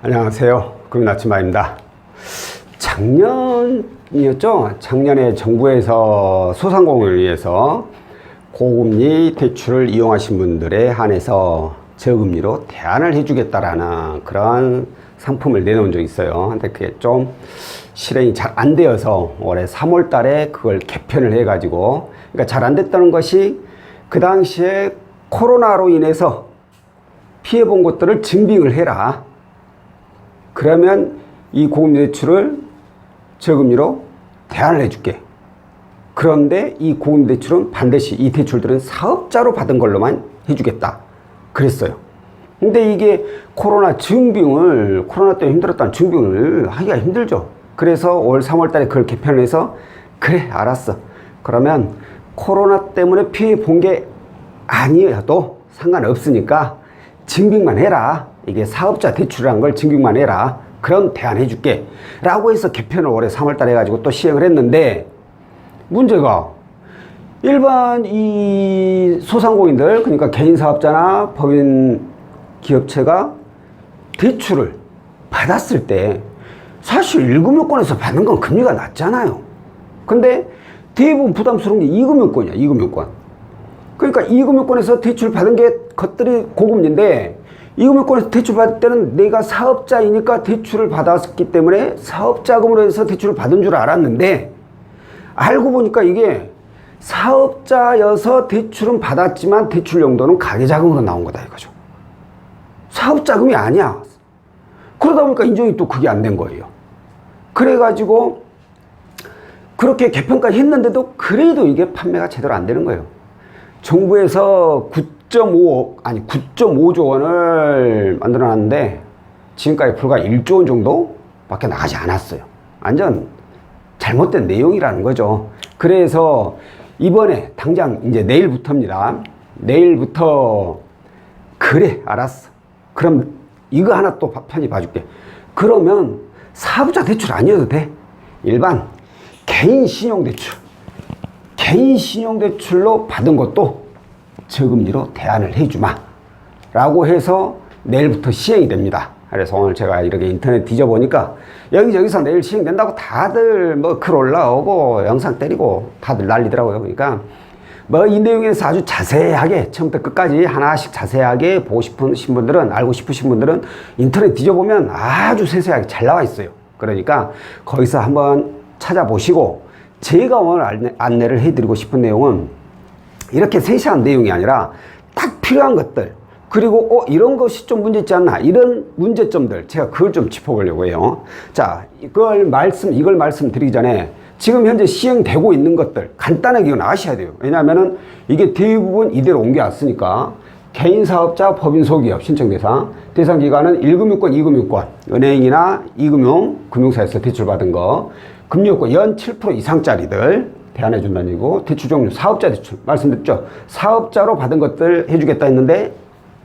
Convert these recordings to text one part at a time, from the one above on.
안녕하세요. 금나치마입니다. 작년이었죠? 작년에 정부에서 소상공인을 위해서 고금리 대출을 이용하신 분들에 한해서 저금리로 대안을 해주겠다라는 그런 상품을 내놓은 적이 있어요. 근데 그게 좀 실행이 잘 안 되어서 올해 3월 달에 그걸 개편을 해가지고, 그러니까 잘 안 됐다는 것이 그 당시에 코로나로 인해서 피해본 것들을 증빙을 해라. 그러면 이 고금리 대출을 저금리로 대안을 해줄게. 그런데 이 고금리 대출은 반드시 이 대출들은 사업자로 받은 걸로만 해주겠다. 그랬어요. 근데 이게 코로나 때문에 힘들었다는 증빙을 하기가 힘들죠. 그래서 올 3월 달에 그걸 개편해서, 그래, 알았어. 그러면 코로나 때문에 피해 본 게 아니어도 상관없으니까 증빙만 해라. 이게 사업자 대출이라는 걸 증빙만 해라. 그런 대안 해줄게. 라고 해서 개편을 올해 3월 달에 해가지고 또 시행을 했는데, 문제가 일반 이 소상공인들, 그러니까 개인 사업자나 법인 기업체가 대출을 받았을 때 사실 1금융권에서 받는 건 금리가 낮잖아요. 근데 대부분 부담스러운 게 2금융권이야, 2금융권. 그러니까 2금융권에서 대출 받은 것들이 고금리인데, 2금융권에서 대출 받을 때는 내가 사업자이니까 대출을 받았기 때문에 사업자금으로 해서 대출을 받은 줄 알았는데, 알고 보니까 이게 사업자여서 대출은 받았지만 대출 용도는 가계자금으로 나온 거다 이거죠. 사업자금이 아니야. 그러다 보니까 인정이 또 그게 안 된 거예요. 그래가지고 그렇게 개편까지 했는데도 그래도 이게 판매가 제대로 안 되는 거예요. 정부에서 9.5조 원을 만들어놨는데 지금까지 불과 1조 원 정도 밖에 나가지 않았어요. 완전 잘못된 내용이라는 거죠. 그래서 이번에 당장 이제 내일부터입니다. 내일부터, 그래, 알았어. 그럼 이거 하나 또 편히 봐줄게. 그러면 사업자 대출 아니어도 돼. 일반 개인 신용대출로 받은 것도 저금리로 대안을 해주마 라고 해서 내일부터 시행이 됩니다. 그래서 오늘 제가 이렇게 인터넷 뒤져보니까 여기저기서 내일 시행된다고 다들 뭐 글 올라오고 영상 때리고 다들 난리더라고요. 그러니까 뭐 이 내용에서 아주 자세하게 처음부터 끝까지 하나씩 자세하게 보고 싶으신 분들은, 알고 싶으신 분들은 인터넷 뒤져보면 아주 세세하게 잘 나와 있어요. 그러니까 거기서 한번 찾아보시고, 제가 오늘 안내를 해드리고 싶은 내용은 이렇게 세세한 내용이 아니라 딱 필요한 것들, 그리고 이런 것이 좀 문제 있지 않나, 이런 문제점들 제가 그걸 좀 짚어보려고 해요. 자, 이걸 말씀드리기 전에 지금 현재 시행되고 있는 것들 간단하게 이건 아셔야 돼요. 왜냐하면은 이게 대부분 이대로 옮겨왔으니까. 개인사업자, 법인, 소기업 신청 대상 기관은 1금융권, 2금융권, 은행이나 2금융, 금융사에서 대출받은 거, 금융권 연 7% 이상짜리들 대안해준다는 얘기고, 대출 종류, 사업자 대출 말씀드렸죠. 사업자로 받은 것들 해주겠다 했는데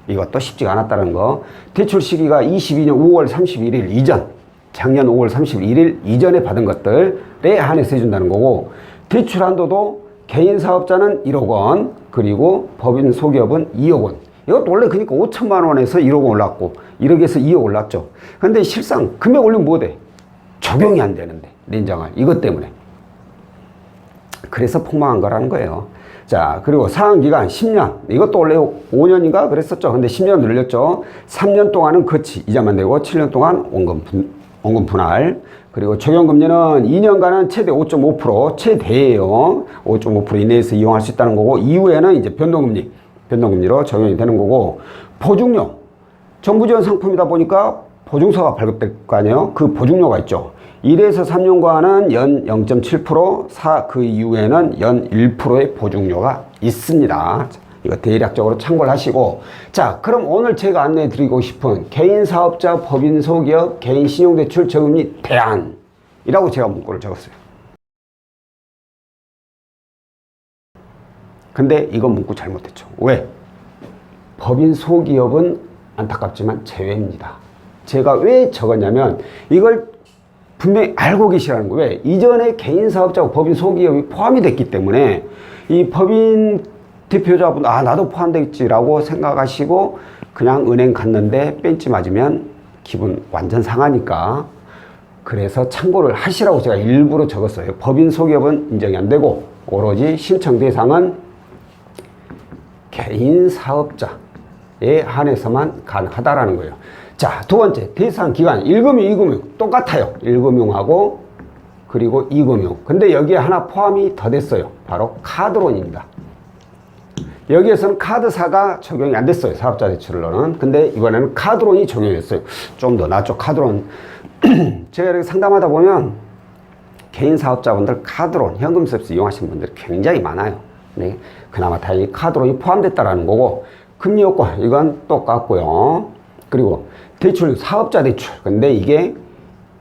이것도 쉽지가 않았다는 거. 대출 시기가 22년 5월 31일 이전, 작년 5월 31일 이전에 받은 것들에 한해서 해준다는 거고, 대출 한도도 개인 사업자는 1억 원, 그리고 법인 소기업은 2억 원. 이것도 원래 그러니까 5천만 원에서 1억 원 올랐고 1억에서 2억 올랐죠. 근데 실상 금액 올리면 뭐 돼? 적용이 안 되는데, 렌장할 이것 때문에. 그래서 폭망한 거라는 거예요. 자, 그리고 사항기간 10년. 이것도 원래 5년인가 그랬었죠. 근데 10년 늘렸죠. 3년 동안은 거치 이자만 내고 7년 동안 원금 분할. 그리고 적용금리는 2년간은 최대 5.5%, 최대예요. 5.5% 이내에서 이용할 수 있다는 거고, 이후에는 이제 변동금리로 적용이 되는 거고, 보증료. 정부 지원 상품이다 보니까 보증서가 발급될 거 아니에요. 그 보증료가 있죠. 1에서 3년간은 연 0.7%, 그 이후에는 연 1%의 보증료가 있습니다. 이거 대략적으로 참고를 하시고, 자, 그럼 오늘 제가 안내해 드리고 싶은 개인 사업자, 법인 소기업, 개인 신용대출 저금리 대안이라고 제가 문구를 적었어요. 근데 이건 문구 잘못했죠. 왜? 법인 소기업은 안타깝지만 제외입니다. 제가 왜 적었냐면 이걸 분명히 알고 계시라는 거예요. 왜? 이전에 개인 사업자고 법인 소기업이 포함이 됐기 때문에 이 법인 대표자분, 나도 포함되겠지라고 생각하시고 그냥 은행 갔는데 벤치 맞으면 기분 완전 상하니까. 그래서 참고를 하시라고 제가 일부러 적었어요. 법인 소기업은 인정이 안 되고 오로지 신청 대상은 개인 사업자에 한해서만 가능하다라는 거예요. 자, 두 번째, 대상 기관 1금융, 2금융 똑같아요. 1금융하고 그리고 2금융. 근데 여기에 하나 포함이 더 됐어요. 바로 카드론입니다. 여기에서는 카드사가 적용이 안 됐어요. 사업자 대출로는. 근데 이번에는 카드론이 적용이 됐어요. 좀 더 낫죠. 카드론. 제가 이렇게 상담하다 보면 개인 사업자분들 카드론, 현금 서비스 이용하시는 분들이 굉장히 많아요. 네. 그나마 다행히 카드론이 포함됐다라는 거고, 금리 요건 이건 똑같고요. 그리고 대출, 사업자 대출. 근데 이게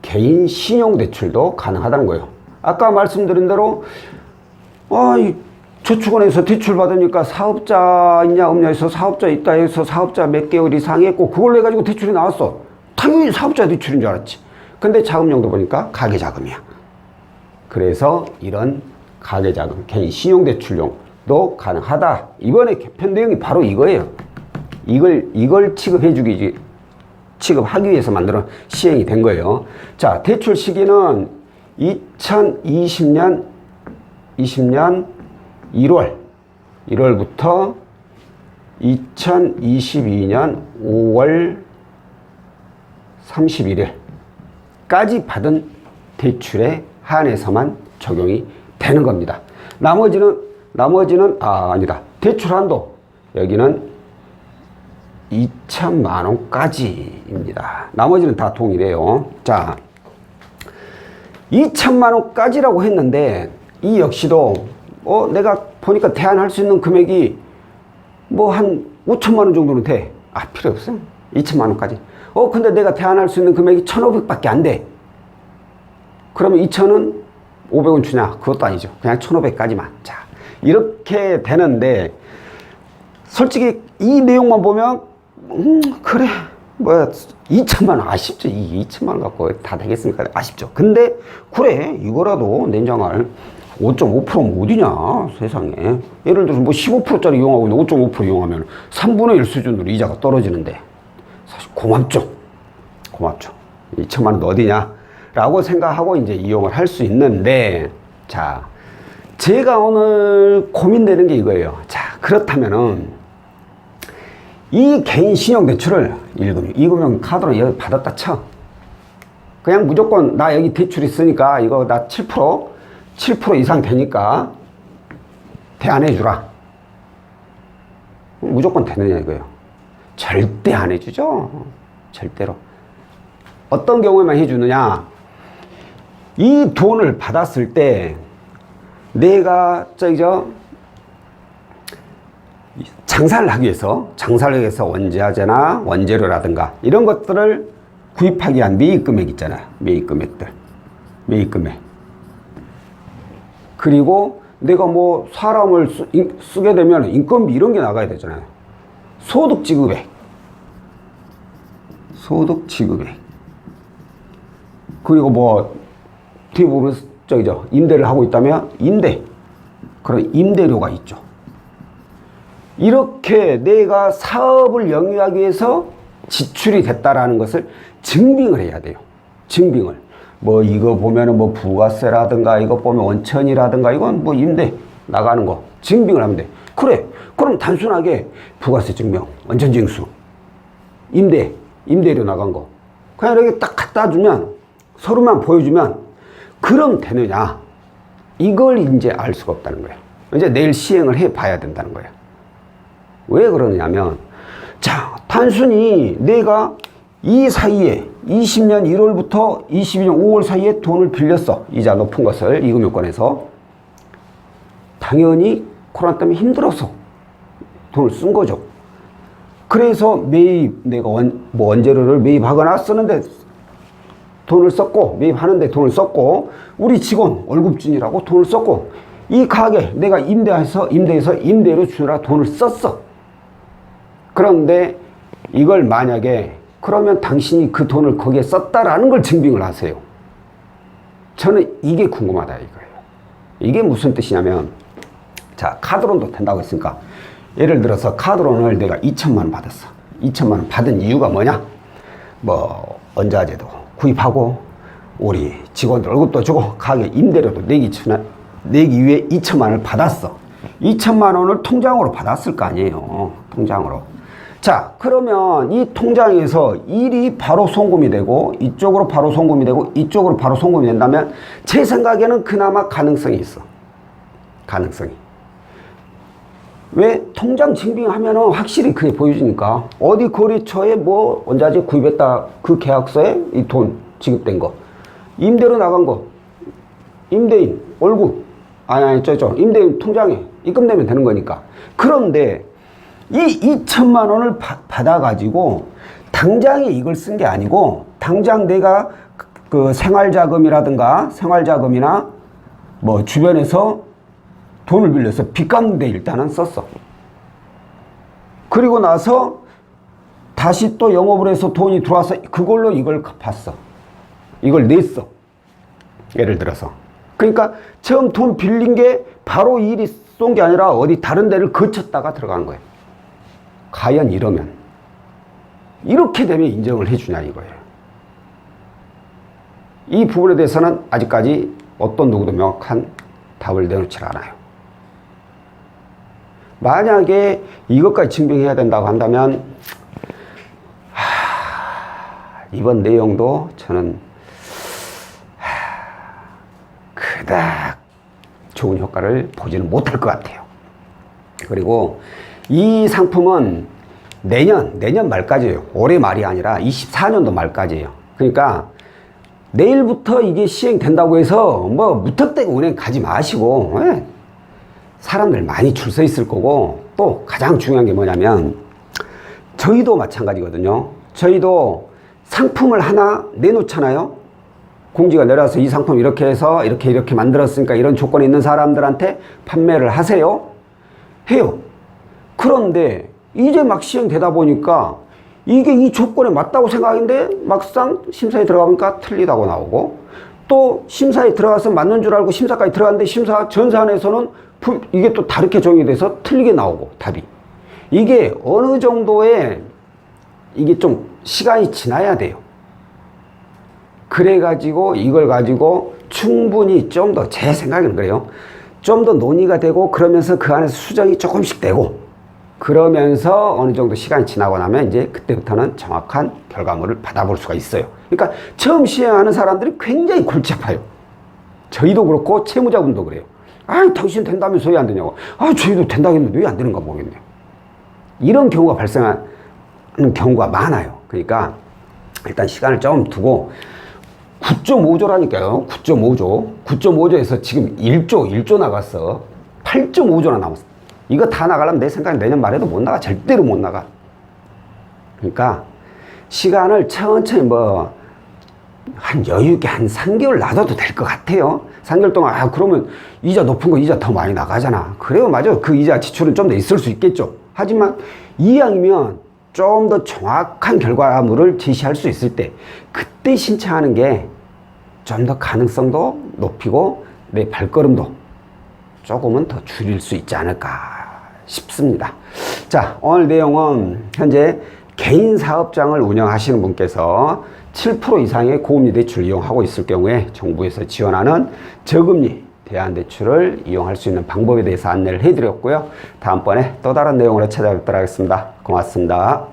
개인 신용 대출도 가능하다는 거예요. 아까 말씀드린 대로 이 저축은행에서 대출 받으니까 사업자 있냐 없냐 해서 사업자 있다 해서 사업자 몇 개월 이상 했고 그걸로 해가지고 대출이 나왔어. 당연히 사업자 대출인 줄 알았지. 근데 자금용도 보니까 가계자금이야. 그래서 이런 가계자금, 개인 신용대출용도 가능하다. 이번에 개편 내용이 바로 이거예요. 이걸 취급하기 위해서 만들어 시행이 된 거예요. 자, 대출 시기는 2020년 1월부터 2022년 5월 31일까지 받은 대출에 한해서만 적용이 되는 겁니다. 나머지는 아니다. 대출 한도 여기는 2천만 원까지입니다. 나머지는 다 동일해요. 자, 2천만 원까지라고 했는데 이 역시도 내가 보니까 대안할 수 있는 금액이 뭐 한 5천만 원 정도는 돼. 필요 없어. 2천만 원까지. 근데 내가 대안할 수 있는 금액이 1,500밖에 안 돼. 그러면 2천은 500원 주냐? 그것도 아니죠. 그냥 1,500까지만. 자, 이렇게 되는데 솔직히 이 내용만 보면 그래 2천만 원 아쉽죠. 이 2천만 원 갖고 다 되겠습니까? 아쉽죠. 근데 그래 이거라도 내장할 5.5%면 어디냐 세상에. 예를 들어서 뭐 15%짜리 이용하고 있는데 5.5% 이용하면 3분의 1 수준으로 이자가 떨어지는데 사실 고맙죠. 2천만 원도 어디냐 라고 생각하고 이제 이용을 할 수 있는데, 자, 제가 오늘 고민되는 게 이거예요. 자, 그렇다면은 이 개인 신용대출을 1금융, 2금융 카드로 여기 받았다 쳐. 그냥 무조건 나 여기 대출 있으니까 이거 나 7% 이상 되니까 대안해 주라. 무조건 되느냐 이거예요. 절대 안 해주죠. 절대로. 어떤 경우에만 해주느냐. 이 돈을 받았을 때 내가 장사를 하기 위해서 원자재나 원재료라든가 이런 것들을 구입하기 위한 매입 금액 있잖아요. 매입 금액. 그리고 내가 뭐 사람을 쓰게 되면 인건비 이런 게 나가야 되잖아요. 소득 지급액. 그리고 뭐 뒤에 보면 임대를 하고 있다면 그런 임대료가 있죠. 이렇게 내가 사업을 영위하기 위해서 지출이 됐다라는 것을 증빙을 해야 돼요. 증빙을. 뭐 이거 보면은 뭐 부가세라든가 이거 보면 원천이라든가 이건 뭐 임대 나가는 거 증빙을 하면 돼. 그래. 그럼 단순하게 부가세 증명, 원천징수, 임대료 나간 거 그냥 이렇게 딱 갖다 주면 서류만 보여주면 그럼 되느냐? 이걸 이제 알 수가 없다는 거예요. 이제 내일 시행을 해 봐야 된다는 거예요. 왜 그러냐면, 자, 단순히 내가 이 사이에 20년 1월부터 22년 5월 사이에 돈을 빌렸어. 이자 높은 것을 이금융권에서. 당연히 코로나 때문에 힘들어서 돈을 쓴 거죠. 그래서 내가 원재료를 매입하거나 쓰는데 돈을 썼고, 매입하는데 돈을 썼고, 우리 직원 월급준이라고 돈을 썼고, 이 가게 내가 임대해서 임대료 주느라 돈을 썼어. 그런데 이걸 만약에 그러면 당신이 그 돈을 거기에 썼다라는 걸 증빙을 하세요. 저는 이게 궁금하다 이거예요. 이게 무슨 뜻이냐면, 자, 카드론도 된다고 했으니까 예를 들어서 카드론을 내가 2천만 원 받았어. 2천만 원 받은 이유가 뭐냐? 뭐 원자재도 구입하고 우리 직원들 월급도 주고 가게 임대료도 내기 위해 2천만 원을 받았어. 2천만 원을 통장으로 받았을 거 아니에요. 통장으로. 자, 그러면 이 통장에서 일이 바로 송금이 되고 이쪽으로 바로 송금이 되고 이쪽으로 바로 송금이 된다면 제 생각에는 그나마 가능성이 있어. 가능성이. 왜? 통장 증빙하면은 확실히 그게 보여주니까. 어디 거래처에 뭐 원자재 구입했다 그 계약서에 이 돈 지급된 거, 임대료 나간 거, 임대인 월급, 아니 임대인 통장에 입금되면 되는 거니까. 그런데 이 2천만 원을 받아가지고 당장에 이걸 쓴 게 아니고 당장 내가 그 생활자금이라든가 생활자금이나 뭐 주변에서 돈을 빌려서 빚 갚는 데 일단은 썼어. 그리고 나서 다시 또 영업을 해서 돈이 들어와서 그걸로 이걸 갚았어. 이걸 냈어. 예를 들어서. 그러니까 처음 돈 빌린 게 바로 일이 쏜 게 아니라 어디 다른 데를 거쳤다가 들어간 거예요. 과연 이러면 이렇게 되면 인정을 해주냐 이거예요. 이 부분에 대해서는 아직까지 어떤 누구도 명확한 답을 내놓지 않아요. 만약에 이것까지 증빙해야 된다고 한다면 이번 내용도 저는 그닥 좋은 효과를 보지는 못할 것 같아요. 그리고 이 상품은 내년 말까지예요. 올해 말이 아니라 24년도 말까지예요. 그러니까 내일부터 이게 시행된다고 해서 뭐 무턱대고 은행 가지 마시고, 사람들 많이 줄 서 있을 거고, 또 가장 중요한 게 뭐냐면 저희도 마찬가지거든요. 저희도 상품을 하나 내놓잖아요. 공지가 내려와서 이 상품 이렇게 해서 이렇게 만들었으니까 이런 조건이 있는 사람들한테 판매를 하세요. 해요. 그런데 이제 막 시행되다 보니까 이게 이 조건에 맞다고 생각했는데 막상 심사에 들어가보니까 틀리다고 나오고, 또 심사에 들어가서 맞는 줄 알고 심사까지 들어갔는데 심사 전산에서는 이게 또 다르게 정의가 돼서 틀리게 나오고, 답이. 이게 어느 정도의 이게 좀 시간이 지나야 돼요. 그래가지고 이걸 가지고 충분히 좀 더, 제 생각에는 그래요, 좀 더 논의가 되고 그러면서 그 안에서 수정이 조금씩 되고 그러면서 어느 정도 시간이 지나고 나면 이제 그때부터는 정확한 결과물을 받아볼 수가 있어요. 그러니까 처음 시행하는 사람들이 굉장히 골치 아파요. 저희도 그렇고 채무자분도 그래요. 당신 된다면서 왜 안 되냐고. 저희도 된다고 했는데 왜 안 되는가 모르겠네요. 이런 경우가 발생하는 경우가 많아요. 그러니까 일단 시간을 좀 두고, 9.5조라니까요. 9.5조. 9.5조에서 지금 1조 나갔어. 8.5조나 남았어. 이거 다 나가려면 내 생각에 내년 말에도 못 나가. 절대로 못 나가. 그러니까 시간을 천천히 한 여유 있게 한 3개월 놔둬도 될 것 같아요. 3개월 동안, 그러면 이자 높은 거 이자 더 많이 나가잖아. 그래요, 맞아. 그 이자 지출은 좀 더 있을 수 있겠죠. 하지만 이왕이면 좀 더 정확한 결과물을 제시할 수 있을 때 그때 신청하는 게 좀 더 가능성도 높이고 내 발걸음도 조금은 더 줄일 수 있지 않을까 싶습니다. 자, 오늘 내용은 현재 개인 사업장을 운영하시는 분께서 7% 이상의 고금리 대출을 이용하고 있을 경우에 정부에서 지원하는 저금리 대안대출을 이용할 수 있는 방법에 대해서 안내를 해드렸고요. 다음번에 또 다른 내용으로 찾아뵙도록 하겠습니다. 고맙습니다.